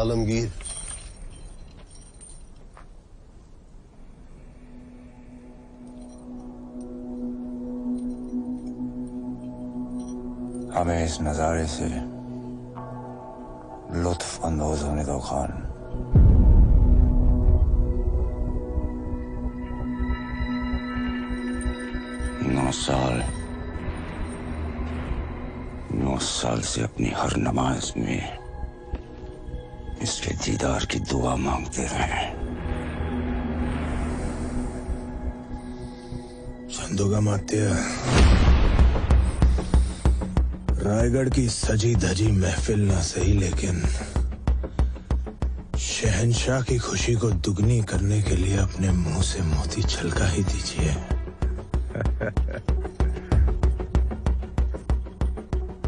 आलमगीर। हमें इस नजारे से लुत्फ अंदोज होने दो खान। 9 साल से अपनी हर नमाज में इसके दीदार की दुआ मांगते रहे। चंदोगामात्य, रायगढ़ की सजी धजी महफिल ना सही, लेकिन शहंशाह की खुशी को दुगनी करने के लिए अपने मुंह से मोती छलका ही दीजिए।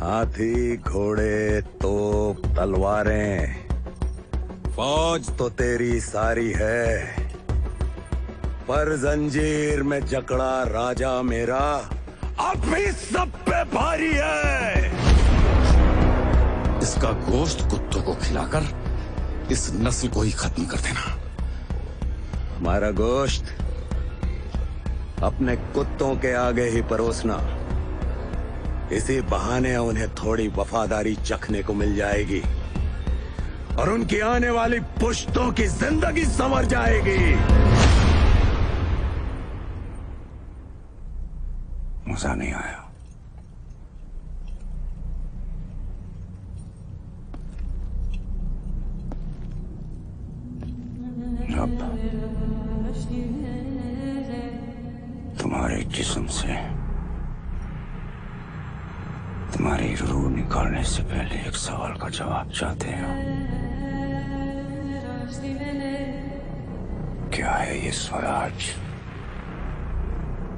हाथी, घोड़े, तोप, तलवारें, फौज तो तेरी सारी है, पर जंजीर में जकड़ा राजा मेरा अब भी सब पे भारी है। इसका गोश्त कुत्तों को खिलाकर इस नस्ल को ही खत्म कर देना। हमारा गोश्त अपने कुत्तों के आगे ही परोसना, इसी बहाने उन्हें थोड़ी वफादारी चखने को मिल जाएगी और उनकी आने वाली पुश्तों की जिंदगी संवर जाएगी। मजा नहीं आया। अब तुम्हारे जिस्म से तुम्हारी रूह निकालने से पहले एक सवाल का जवाब चाहते हो। क्या है ये स्वराज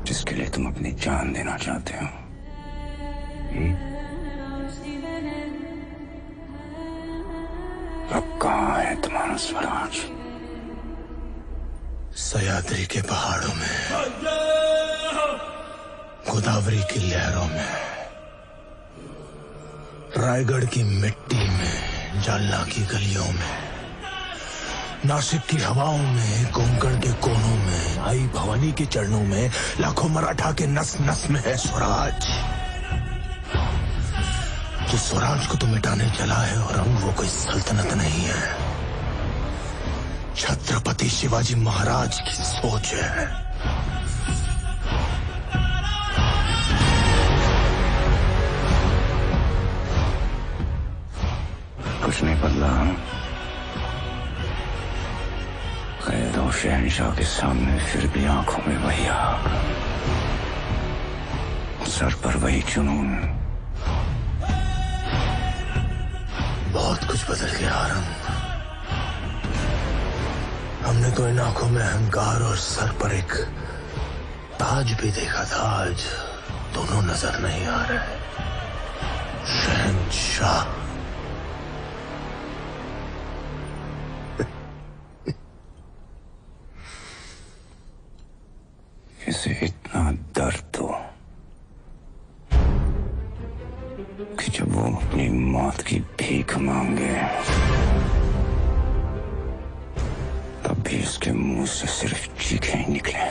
जिसके लिए तुम अपनी जान देना चाहते हो? अब कहाँ है तुम्हारा स्वराज? सह्याद्री के पहाड़ों में, गोदावरी की लहरों में, रायगढ़ की मिट्टी में, जालना की गलियों में, नासिक की हवाओं में, कोंकण के कोनों में, आई भवानी के चरणों में, लाखों मराठा के नस नस में है स्वराज। जो स्वराज को तो मिटाने चला है और हम वो कोई सल्तनत नहीं है, छत्रपति शिवाजी महाराज की सोच है। कुछ नहीं बदला। खैर और शहंशाह के सामने फिर भी आंखों में वही आग, सर पर वही जुनून। बहुत कुछ बदल गया आरम। हमने तो इन आंखों में अहंकार और सर पर एक ताज भी देखा था, आज दोनों नजर नहीं आ रहे। शहंशाह इसे इतना दर्द हो कि जब वो अपनी मौत की भीख मांगे तब भी उसके मुंह से सिर्फ चीखें ही निकले।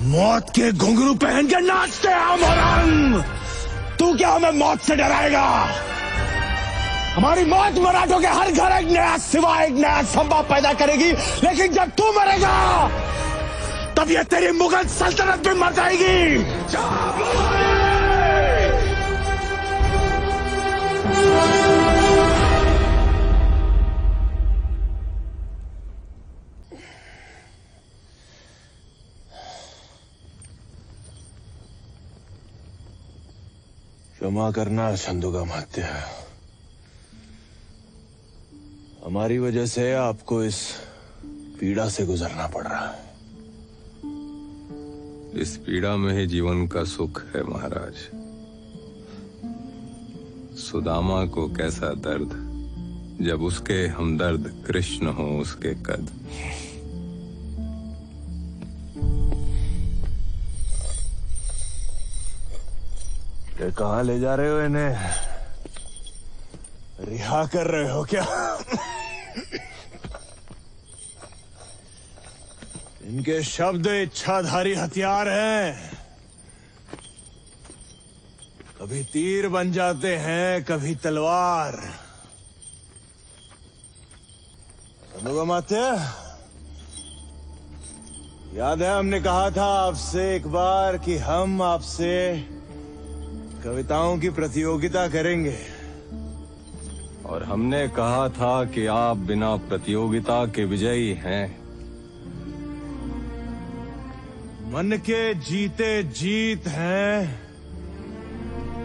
मौत के घुंघरू पहन के नाचते हम और हम। तू क्या हमें मौत से डराएगा? हमारी मौत मराठों के हर घर एक नया सिवा, एक नया संभव पैदा करेगी, लेकिन जब तू मरेगा तब ये तेरी मुगल सल्तनत भी मर जाएगी। क्षमा करना चंदोगामात्य, हमारी वजह से आपको इस पीड़ा से गुजरना पड़ रहा है। इस पीड़ा में ही जीवन का सुख है महाराज। सुदामा को कैसा दर्द जब उसके हमदर्द कृष्ण हो उसके कद। ये कहाँ ले जा रहे हो इन्हें? क्या कर रहे हो क्या? इनके शब्द इच्छाधारी हथियार हैं। कभी तीर बन जाते हैं, कभी तलवार। अनुगमाते, याद है हमने कहा था आपसे एक बार कि हम आपसे कविताओं की प्रतियोगिता करेंगे। और हमने कहा था कि आप बिना प्रतियोगिता के विजयी हैं। मन के जीते जीत हैं,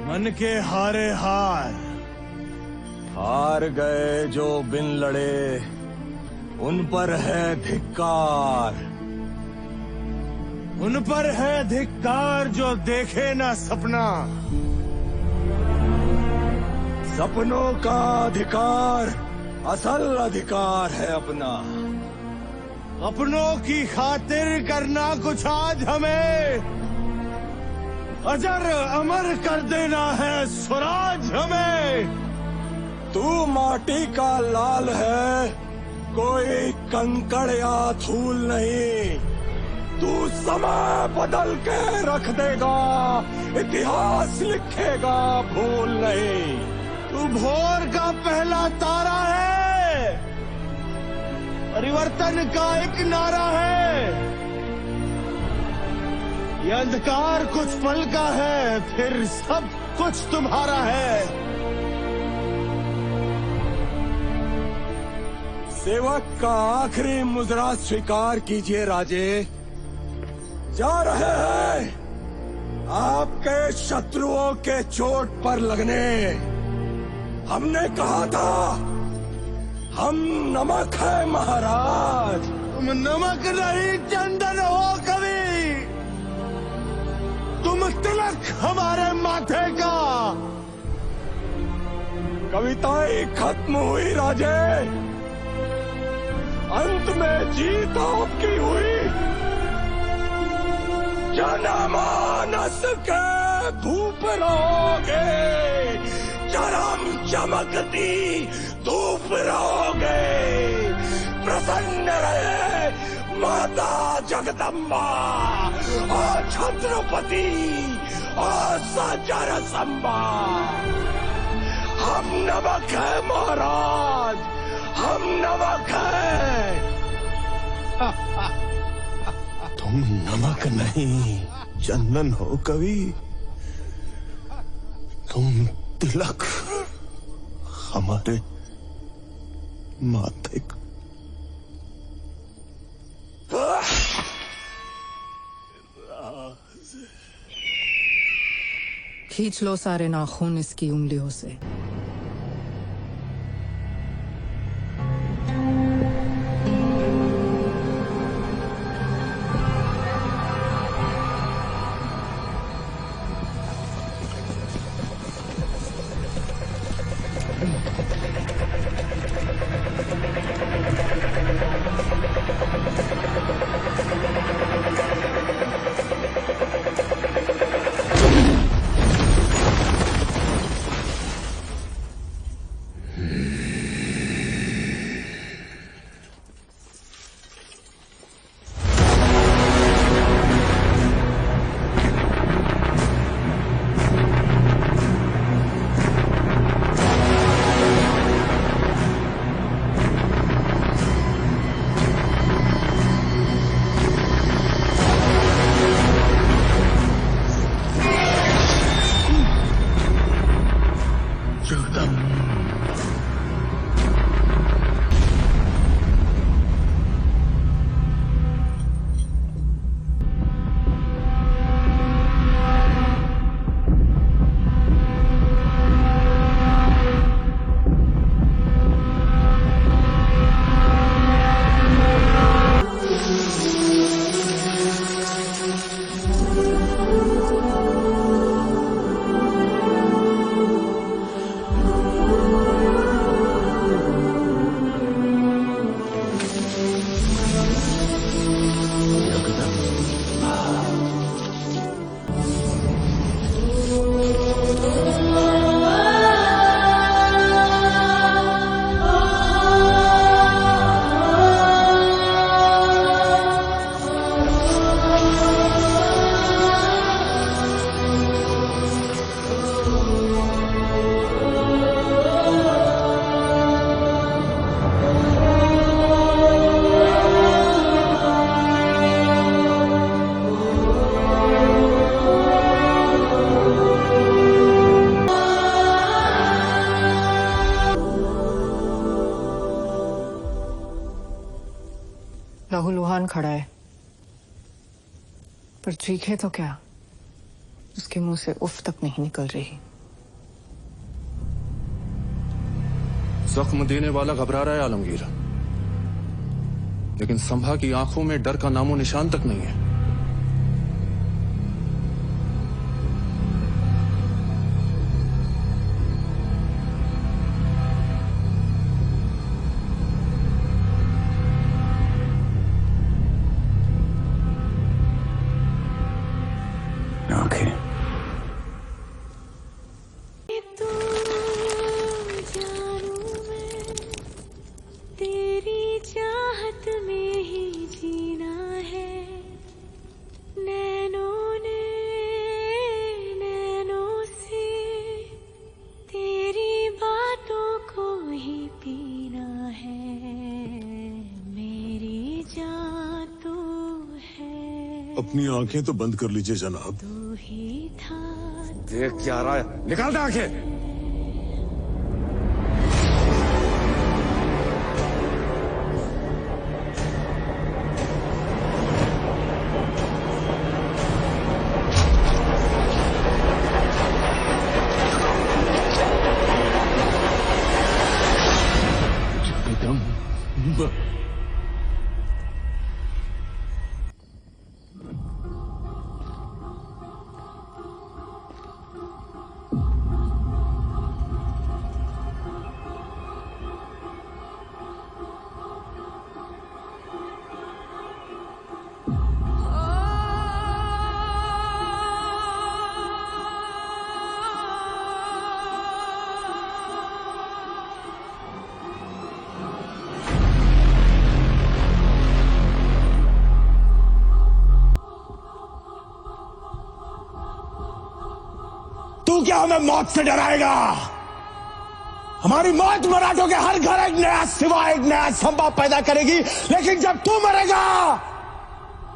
मन के हारे हार। हार गए जो बिन लड़े, उन पर है धिक्कार। उन पर है धिक्कार जो देखे ना सपना। सपनों का अधिकार असल अधिकार है अपना। अपनों की खातिर करना कुछ आज हमें, अजर अमर कर देना है स्वराज हमें। तू माटी का लाल है, कोई कंकड़ या धूल नहीं। तू समय बदल के रख देगा, इतिहास लिखेगा भूल नहीं। तू भोर का पहला तारा है, परिवर्तन का एक नारा है। ये अंधकार कुछ पल का है, फिर सब कुछ तुम्हारा है। सेवक का आखिरी मुजरा स्वीकार कीजिए राजे। जा रहे हैं आपके शत्रुओं के चोट पर लगने। हमने कहा था हम नमक है महाराज। तुम नमक नहीं चंदन हो कवि, तुम तिलक हमारे माथे का। कविताएं खत्म हुई राजे, अंत में जीत आपकी हुई। जनमानस के धूप रहोगे, चरम चमकती धूप रहोगे। प्रसन्न रहे माता जगदम्बा और छत्रपति और सजर संबा। हम नमक है महाराज, हम नमक है। तुम नमक नहीं चंदन हो कवि, तुम तिलक हमारे माथे का। खींच लो सारे नाखून इसकी उंगलियों से। लहूलुहान खड़ा है, पर चीखे तो क्या, उसके मुंह से उफ तक नहीं निकल रही। जख्म देने वाला घबरा रहा है आलमगीर, लेकिन संभा की आंखों में डर का नामो निशान तक नहीं है। आंखें तेरी चाहत में ही जीना है, नैनों ने नैनों से तेरी बातों को ही पीना है, मेरी जान तू है, अपनी आंखें तो बंद कर लीजिए जनाब। तू ही था। देख क्या रहा है, निकाल दे आंखें। तू क्या हमें मौत से डराएगा? हमारी मौत मराठों के हर घर एक नया सिवा, एक नया संभा पैदा करेगी, लेकिन जब तू मरेगा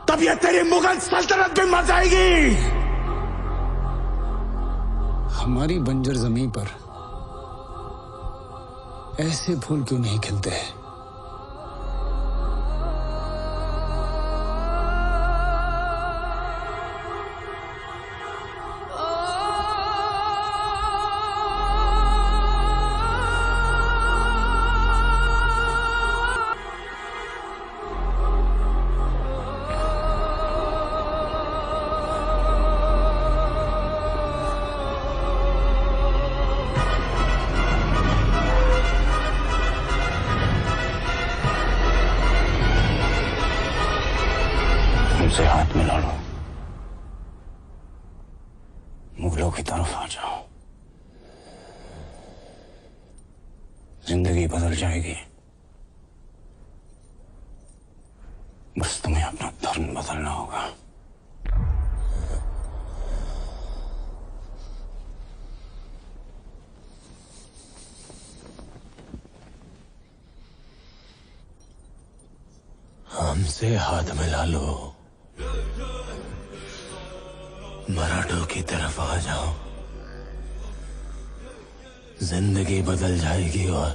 तब ये तेरी मुगल सल्तनत भी मर जाएगी। हमारी बंजर जमीन पर ऐसे फूल क्यों नहीं खिलते हैं? मुझसे हाथ मिला लो, मुगलों की तरफ आ जाओ, जिंदगी बदल जाएगी। बस तुम्हें अपना धर्म बदलना होगा। हमसे हाथ मिला लो, मराठों की तरफ आ जाओ, जिंदगी बदल जाएगी और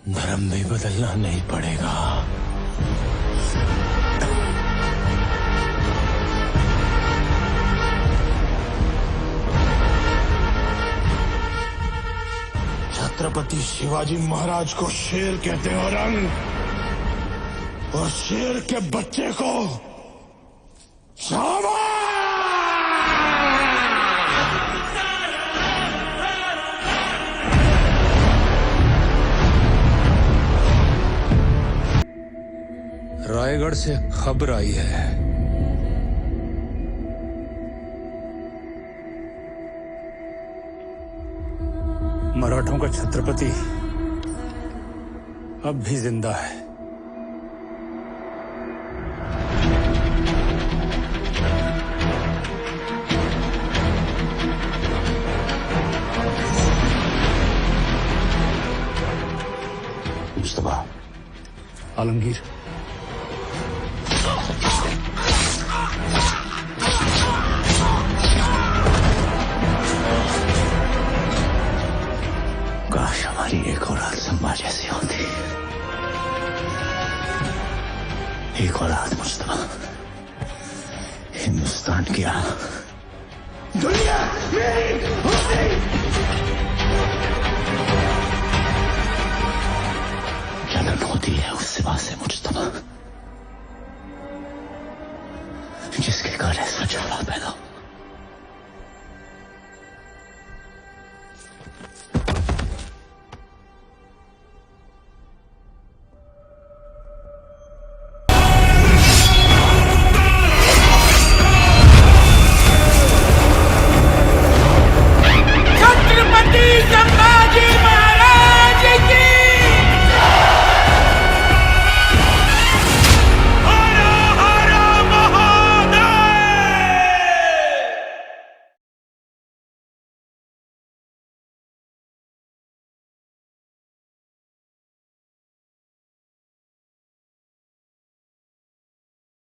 धर्म भी बदलना नहीं पड़ेगा। छत्रपति शिवाजी महाराज को शेर कहते हैं औरंग, और शेर के बच्चे को शाबाश! रायगढ़ से खबर आई है, मराठों का छत्रपति अब भी जिंदा है। मुस्तफा, आलमगीर, काश हमारी एक और संभा जैसी होती। एक औलाद मुश्तबा, हिंदुस्तान की दुनिया मेरी।